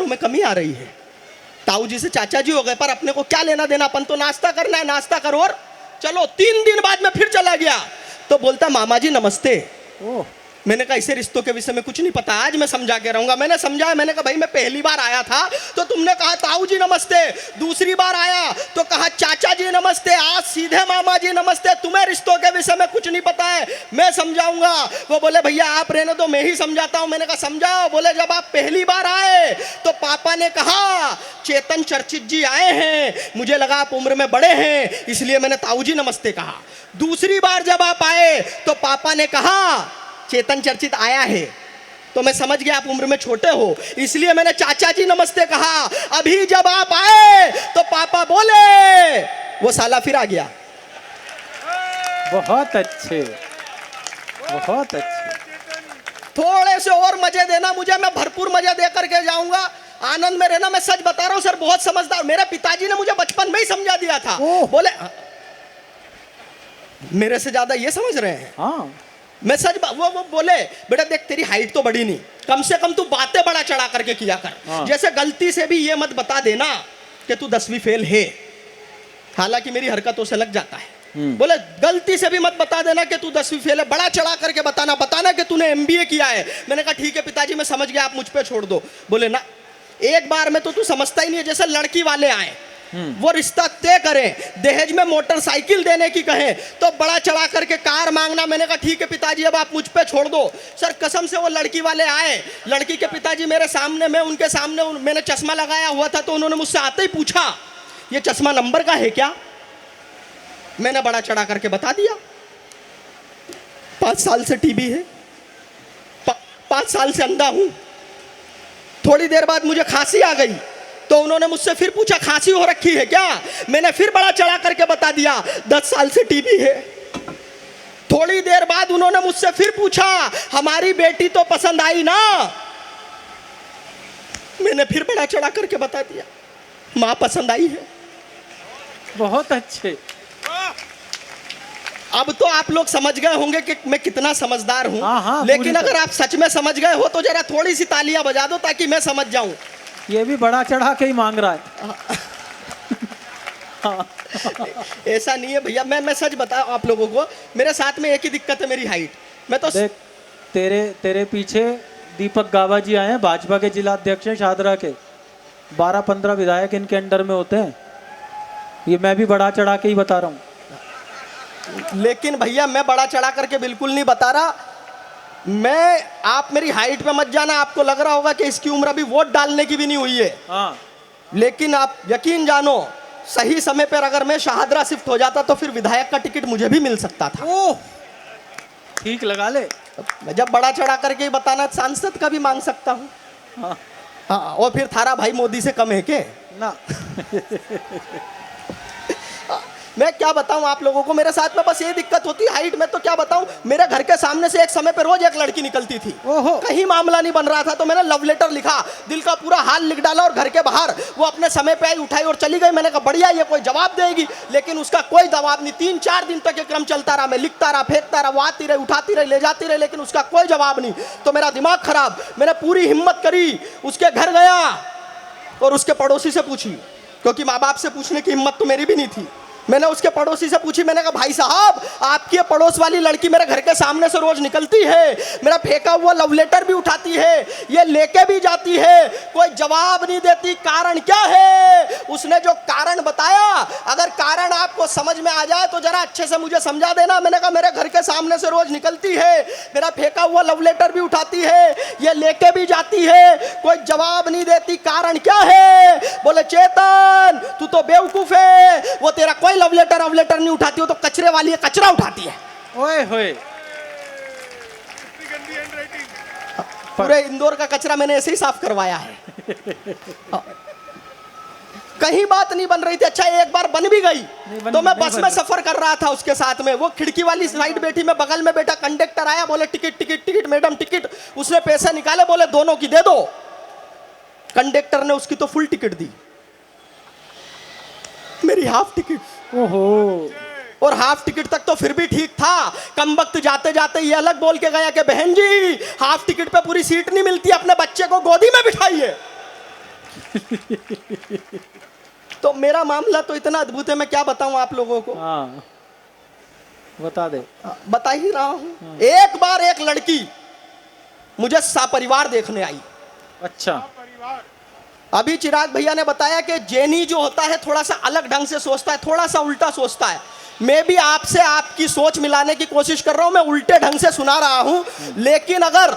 पैरों में कमी आ रही है। ताऊ जी से चाचा जी हो गए, पर अपने को क्या लेना देना, अपन तो नाश्ता करना है, नाश्ता करो। और चलो 3 दिन बाद मैं फिर चला गया तो बोलता मामा जी नमस्ते। ओह, मैंने कहा इसे रिश्तों के विषय में कुछ नहीं पता, आज मैं समझा के रहूंगा। मैंने समझाया, मैंने कहा भाई मैं पहली बार आया था तो तुमने कहा ताऊ जी नमस्ते, दूसरी बार आया तो कहा चाचा जी नमस्ते, आज सीधे मामा जी नमस्ते, तुम्हें रिश्तों के विषय में कुछ नहीं पता है, मैं समझाऊंगा। वो बोले भैया आप रहने दो, मैं ही समझाता हूं। मैंने कहा समझाओ। बोले जब आप पहली बार आए तो पापा ने कहा चेतन चर्चित जी आए हैं, मुझे लगा आप उम्र में बड़े हैं इसलिए मैंने ताऊ जी नमस्ते कहा। दूसरी बार जब आप आए तो पापा ने कहा चेतन चर्चित आया है, तो मैं समझ गया आप उम्र में छोटे हो इसलिए मैंने चाचा जी नमस्ते कहा। अभी जब आप आए तो पापा बोले, वो साला फिर आ गया। बहुत अच्छे, बहुत अच्छे। थोड़े से और मजे देना मुझे, मैं भरपूर मजे दे करके जाऊंगा, आनंद में रहना। मैं सच बता रहा हूं सर, बहुत समझदार। मेरे पिताजी ने मुझे बचपन में ही समझा दिया था। बोले मेरे से ज्यादा ये समझ रहे हैं। हाँ, मैं सच वो बोले बेटा देख तेरी हाइट तो बड़ी नहीं, कम से कम तू बातें बड़ा चढ़ा करके किया कर। हाँ। जैसे गलती से भी ये मत बता देना कि तू 10वीं फेल है, हालांकि मेरी हरकतों से लग जाता है। बोले गलती से भी मत बता देना कि तू 10वीं फेल है, बड़ा चढ़ा करके बताना कि तूने MBA किया है। मैंने कहा ठीक है पिताजी मैं समझ गया, आप मुझ पे छोड़ दो। बोले ना एक बार में तो तू समझता ही नहीं है। जैसे लड़की वाले आए वो रिश्ता तय करें, दहेज में मोटरसाइकिल देने की कहें तो बड़ा चढ़ा करके कार मांगना। मैंने कहा ठीक है पिताजी अब आप मुझ पे छोड़ दो। सर कसम से वो लड़की वाले आए, लड़की के पिताजी मेरे सामने, मैं उनके सामने, मैंने चश्मा लगाया हुआ था तो उन्होंने मुझसे आते ही पूछा ये चश्मा नंबर का है क्या? मैंने बड़ा चढ़ा करके बता दिया 5 साल से टीबी है, 5 साल से अंधा हूं। थोड़ी देर बाद मुझे खांसी आ गई तो उन्होंने मुझसे फिर पूछा खांसी हो रखी है क्या? मैंने फिर बड़ा चढ़ा करके बता दिया 10 साल से टीबी है। थोड़ी देर बाद उन्होंने मुझसे फिर पूछा हमारी बेटी तो पसंद आई ना? मैंने फिर बड़ा चढ़ा करके बता दिया मां पसंद आई है। बहुत अच्छे। अब तो आप लोग समझ गए होंगे कि मैं कितना समझदार हूं। हाँ, लेकिन अगर आप सच में समझ गए हो तो जरा थोड़ी सी तालियां बजा दो ताकि मैं समझ जाऊं। ये भी बड़ा चढ़ा के ही मांग रहा है। ऐसा नहीं है भैया, मैं सच बताऊं आप लोगों को, मेरे साथ में एक ही दिक्कत है, मेरी हाइट। मैं तो देख तेरे पीछे दीपक गावा जी आए हैं, भाजपा के जिला अध्यक्ष हैं शाहदरा के। 12-15 विधायक इनके अंडर में होते हैं। ये मैं भी बड़ा चढ़ा के ही बता रहा हूँ। लेकिन भैया मैं बड़ा चढ़ा करके बिल्कुल नहीं बता रहा। मैं, आप मेरी हाइट पे मत जाना, आपको लग रहा होगा कि इसकी उम्र अभी वोट डालने की भी नहीं हुई है। हाँ। लेकिन आप यकीन जानो सही समय पर अगर मैं शाहदरा शिफ्ट हो जाता तो फिर विधायक का टिकट मुझे भी मिल सकता था। ओह, ठीक लगा ले। जब बड़ा चढ़ा करके ही बताना, सांसद का भी मांग सकता हूँ। हाँ। हाँ, और फिर थारा भाई मोदी से कम है के ना? मैं क्या बताऊं आप लोगों को, मेरे साथ में बस ये दिक्कत होती है हाइट में। तो क्या बताऊं, मेरे घर के सामने से एक समय पे रोज एक लड़की निकलती थी। कहीं मामला नहीं बन रहा था तो मैंने लव लेटर लिखा, दिल का पूरा हाल लिख डाला और घर के बाहर वो अपने समय पे आई, उठाई और चली गई। मैंने कहा बढ़िया ये कोई जवाब देगी, लेकिन उसका कोई जवाब नहीं। 3-4 दिन तक ये क्रम चलता रहा, मैं लिखता रहा, फेंकता रहा, वो आती रही, उठाती रही, ले जाती रही, लेकिन उसका कोई जवाब नहीं। तो मेरा दिमाग खराब, मैंने पूरी हिम्मत करी, उसके घर गया और उसके पड़ोसी से पूछी, क्योंकि माँ बाप से पूछने की हिम्मत तो मेरी भी नहीं थी। मैंने उसके पड़ोसी से पूछी, मैंने कहा भाई साहब आपकी पड़ोस वाली लड़की मेरे घर के सामने से रोज निकलती है, मेरा फेंका हुआ लव लेटर भी उठाती है, ये लेके भी जाती है, कोई जवाब नहीं देती, कारण क्या है? उसने जो कारण बताया, अगर कारण आपको समझ में आ जाए तो जरा अच्छे से मुझे समझा देना। मैंने कहा मेरे घर के सामने से रोज निकलती है, मेरा फेंका हुआ लव लेटर भी उठाती है, ये लेके भी जाती है, कोई जवाब नहीं देती, कारण क्या है? बोले चेतन तू तो बेवकूफ है, वो तेरा कोई लव लेटर नहीं उठाती हो तो कचरे वाली है, कचरा उठाती है। ओए होए, पूरे इंदौर का कचरा मैंने ऐसे ही साफ करवाया है। कहीं बात नहीं बन रही थी। अच्छा एक बार बन भी गई तो मैं बस में सफर कर रहा था उसके साथ में, वो खिड़की वाली साइड बैठी, मैं बगल में बैठा, कंडक्टर आया, बोले ticket ticket ticket madam ticket. उसने पैसे निकाले, बोले दोनों की दे दो। कंडक्टर ने उसकी तो फुल टिकट दी, मेरी हाफ टिकट। ओहो, और हाफ टिकट तक तो फिर भी ठीक था। कम वक्त जाते जाते ये अलग बोल के गया कि बहन जी हाफ टिकट पे पूरी सीट नहीं मिलती, अपने बच्चे को गोदी में बिठाइए। तो मेरा मामला तो इतना अद्भुत है, मैं क्या बताऊं आप लोगों को। हाँ बता दे। बता ही रहा हूं। एक बार एक लड़की मुझे सपरिवार देखने आई। अच्छा। अभी चिराग भैया ने बताया कि जेनी जो होता है थोड़ा सा अलग ढंग से सोचता है, थोड़ा सा उल्टा सोचता है। मैं भी आपसे आपकी सोच मिलाने की कोशिश कर रहा हूं, मैं उल्टे ढंग से सुना रहा हूं, लेकिन अगर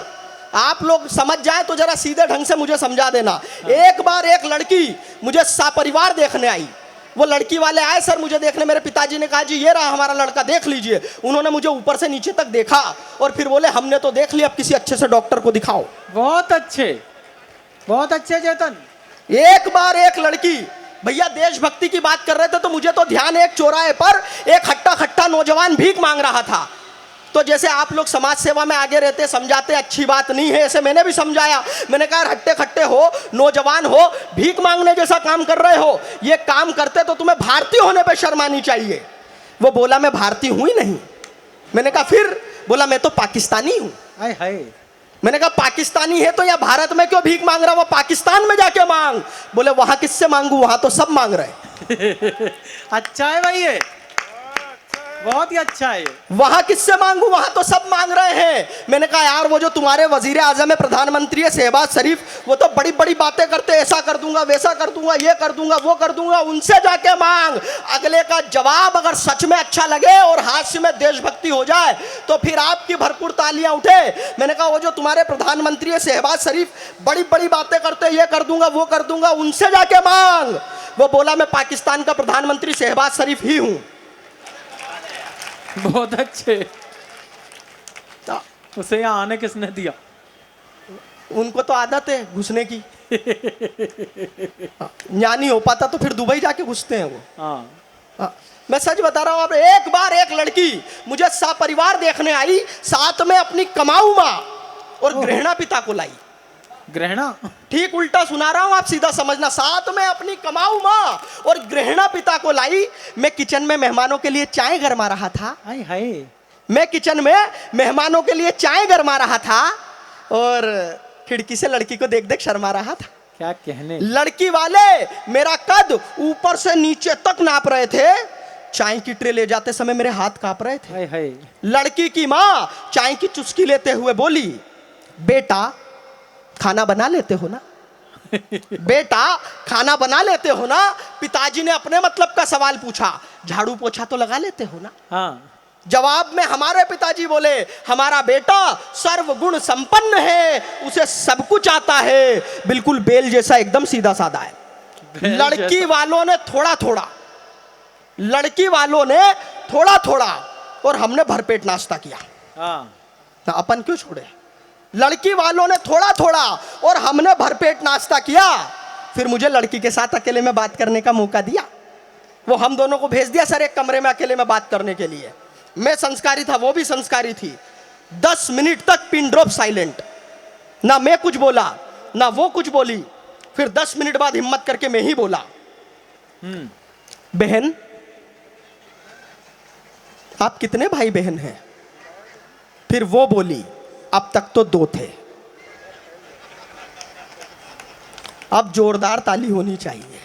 आप लोग समझ जाए तो जरा सीधे ढंग से मुझे समझा देना। एक बार एक लड़की मुझे सपरिवार देखने आई। वो लड़की वाले आए, सर मुझे देखने, मेरे पिताजी ने कहा जी ये रहा हमारा लड़का, देख लीजिए। उन्होंने मुझे ऊपर से नीचे तक देखा और फिर बोले हमने तो देख लिया, अब किसी अच्छे से डॉक्टर को दिखाओ। बहुत अच्छे चेतन। एक बार एक लड़की, भैया देशभक्ति की बात कर रहे थे तो मुझे तो ध्यान एक चौराहे पर एक हट्टा खट्टा नौजवान भीख मांग रहा था। तो जैसे आप लोग समाज सेवा में आगे रहते समझाते अच्छी बात नहीं है, ऐसे मैंने भी समझाया। मैंने कहा हट्टे खट्टे हो, नौजवान हो, भीख मांगने जैसा काम कर रहे हो, ये काम करते तो तुम्हें भारतीय होने पे शर्म आनी चाहिए। वो बोला मैं भारतीय हूं ही नहीं। मैंने कहा फिर? बोला मैं तो पाकिस्तानी हूं। हाय हाय। मैंने कहा पाकिस्तानी है तो यहाँ भारत में क्यों भीख मांग रहा, वो पाकिस्तान में जाके मांग। बोले वहां किससे मांगू, वहां तो सब मांग रहे। अच्छा है भाई, ये बहुत ही अच्छा है। वहां किससे मांगू, वहां तो सब मांग रहे हैं। मैंने कहा यार वो जो तुम्हारे वजीर आजम है, प्रधानमंत्री है शहबाज शरीफ, वो तो बड़ी बड़ी बातें करते, ऐसा कर दूंगा, वैसा कर दूंगा, ये कर दूंगा, वो कर दूंगा, उनसे जाके मांग। अगले का जवाब अगर सच में अच्छा लगे और हास्य में देशभक्ति हो जाए तो फिर आपकी भरपूर तालियां उठे। मैंने कहा वो जो तुम्हारे प्रधानमंत्री है शहबाज शरीफ, बड़ी बड़ी बातें करते, ये कर दूंगा, वो कर दूंगा, उनसे जाके मांग। वो बोला मैं पाकिस्तान का प्रधानमंत्री शहबाज शरीफ ही हूं। बहुत अच्छे। उसे यहाँ आने किसने दिया? उनको तो आदत है घुसने की। यहाँ नहीं हो पाता तो फिर दुबई जाके घुसते हैं वो। हाँ। मैं सच बता रहा हूं आप, एक बार एक लड़की मुझे सपरिवार देखने आई, साथ में अपनी कमाऊ माँ और गृहणा पिता को लाई। ग्रहणा? ठीक उल्टा सुना रहा हूं, आप सीधा समझना। साथ में अपनी कमाऊ माँ और गृहणा पिता को लाई। मैं किचन में मेहमानों के लिए चाय गरमा रहा था। हाय हाय। मैं किचन में मेहमानों के लिए चाय गरमा रहा था और खिड़की से लड़की को देख देख शर्मा रहा था। क्या कहने। लड़की वाले मेरा कद ऊपर से नीचे तक नाप रहे थे। चाय की ट्रे ले जाते समय मेरे हाथ कांप रहे थे। हाय हाय। लड़की की माँ चाय की चुस्की लेते हुए बोली, बेटा खाना बना लेते हो ना? बेटा खाना बना लेते हो ना? पिताजी ने अपने मतलब का सवाल पूछा, झाड़ू पोछा तो लगा लेते हो ना? हाँ। जवाब में हमारे पिताजी बोले, हमारा बेटा सर्वगुण संपन्न है, उसे सब कुछ आता है, बिल्कुल बेल जैसा एकदम सीधा साधा है। लड़की वालों ने थोड़ा थोड़ा, लड़की वालों ने थोड़ा थोड़ा और हमने भरपेट नाश्ता किया। हाँ। तो अपन क्यों छोड़े? लड़की वालों ने थोड़ा थोड़ा और हमने भरपेट नाश्ता किया। फिर मुझे लड़की के साथ अकेले में बात करने का मौका दिया। वो हम दोनों को भेज दिया सर एक कमरे में अकेले में बात करने के लिए। मैं संस्कारी था, वो भी संस्कारी थी। 10 मिनट तक पिन ड्रॉप साइलेंट, ना मैं कुछ बोला ना वो कुछ बोली। फिर 10 मिनट बाद हिम्मत करके मैं ही बोला, बहन आप कितने भाई बहन हैं? फिर वो बोली, अब तक तो 2 थे। अब जोरदार ताली होनी चाहिए।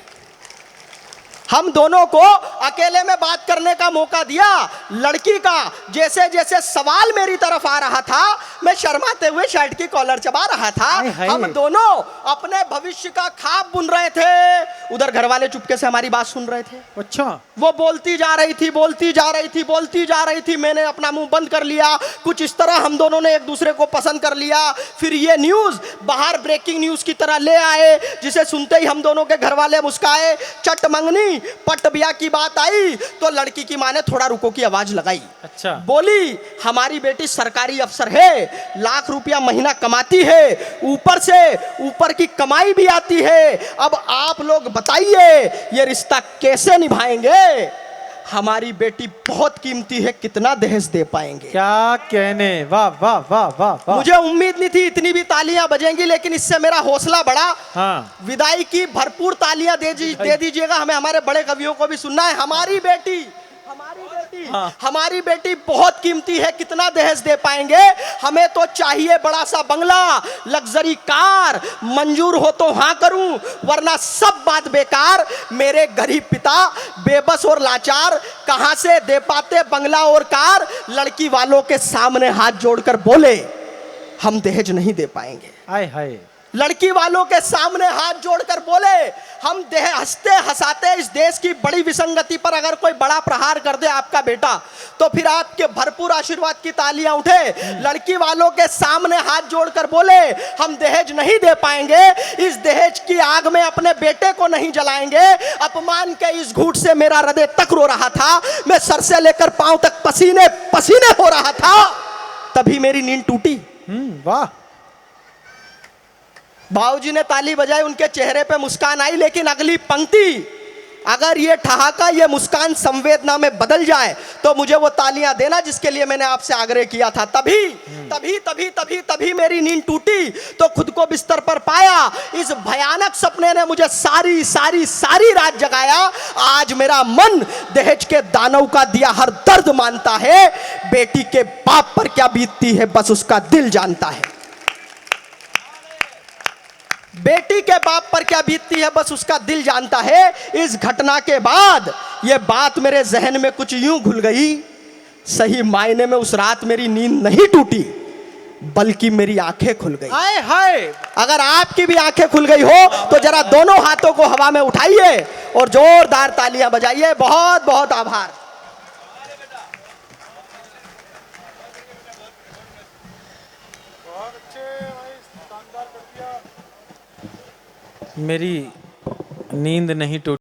हम दोनों को अकेले में बात करने का मौका दिया। लड़की का जैसे जैसे सवाल मेरी तरफ आ रहा था, मैं शर्माते हुए शर्ट की कॉलर चबा रहा था। हम दोनों अपने भविष्य का ख्वाब बुन रहे थे। उधर घर वाले चुपके से हमारी बात सुन रहे थे। अच्छा। वो बोलती जा रही थी, बोलती जा रही थी, बोलती जा रही थी। मैंने अपना मुंह बंद कर लिया। कुछ इस तरह हम दोनों ने एक दूसरे को पसंद कर लिया। फिर ये न्यूज बाहर ब्रेकिंग न्यूज की तरह ले आए, जिसे सुनते ही हम दोनों के घर वाले मुस्काए। चट मंगनी पट ब्याह की बात आई तो लड़की की माँ ने थोड़ा रुको की आवाज लगाई। अच्छा। बोली हमारी बेटी सरकारी अफसर है, लाख रुपया महीना कमाती है, ऊपर से ऊपर की कमाई भी आती है। अब आप लोग बताइए ये रिश्ता कैसे निभाएंगे? हमारी बेटी बहुत कीमती है, कितना दहेज दे पाएंगे? क्या कहने। वाह वाह वाह वाह वाह। मुझे उम्मीद नहीं थी इतनी भी तालियां बजेंगी, लेकिन इससे मेरा हौसला बढ़ा। हाँ। विदाई की भरपूर तालियां दे दीजिएगा, हमें हमारे बड़े कवियों को भी सुनना है। हमारी बेटी बेटी, हाँ। हमारी बेटी बहुत कीमती है, कितना दहेज दे पाएंगे? हमें तो चाहिए बड़ा सा बंगला, लग्जरी कार, मंजूर हो तो हाँ करूं, वरना सब बात बेकार। मेरे गरीब पिता बेबस और लाचार, कहां से दे पाते बंगला और कार? लड़की वालों के सामने हाथ जोड़कर बोले, हम दहेज नहीं दे पाएंगे। हाय हाय। लड़की वालों के सामने हाथ जोड़कर बोले, हम हंसते हंसाते इस देश की बड़ी विसंगति पर अगर कोई बड़ा प्रहार कर दे आपका बेटा, तो फिर आपके भरपूर आशीर्वाद की तालियां उठे। लड़की वालों के सामने हाथ जोड़कर बोले, हम दहेज नहीं दे पाएंगे, इस दहेज की आग में अपने बेटे को नहीं जलाएंगे। अपमान के इस घूंट से मेरा हृदय तक रो रहा था, मैं सर से लेकर पांव तक पसीने पसीने हो रहा था। तभी मेरी नींद टूटी। वाह। बाबूजी ने ताली बजाई, उनके चेहरे पे मुस्कान आई, लेकिन अगली पंक्ति, अगर ये ठहाका, ये मुस्कान संवेदना में बदल जाए तो मुझे वो तालियां देना जिसके लिए मैंने आपसे आग्रह किया था। तभी तभी तभी तभी तभी मेरी नींद टूटी तो खुद को बिस्तर पर पाया। इस भयानक सपने ने मुझे सारी सारी सारी रात जगाया। आज मेरा मन दहेज के दानव का दिया हर दर्द मानता है। बेटी के बाप पर क्या बीतती है बस उसका दिल जानता है। बेटी के बाप पर क्या बीतती है बस उसका दिल जानता है। इस घटना के बाद यह बात मेरे जहन में कुछ यूं घुल गई, सही मायने में उस रात मेरी नींद नहीं टूटी बल्कि मेरी आंखें खुल गई। हाय हाय। अगर आपकी भी आंखें खुल गई हो तो जरा दोनों हाथों को हवा में उठाइए और जोरदार तालियां बजाइए। बहुत बहुत आभार। मेरी नींद नहीं टूटी।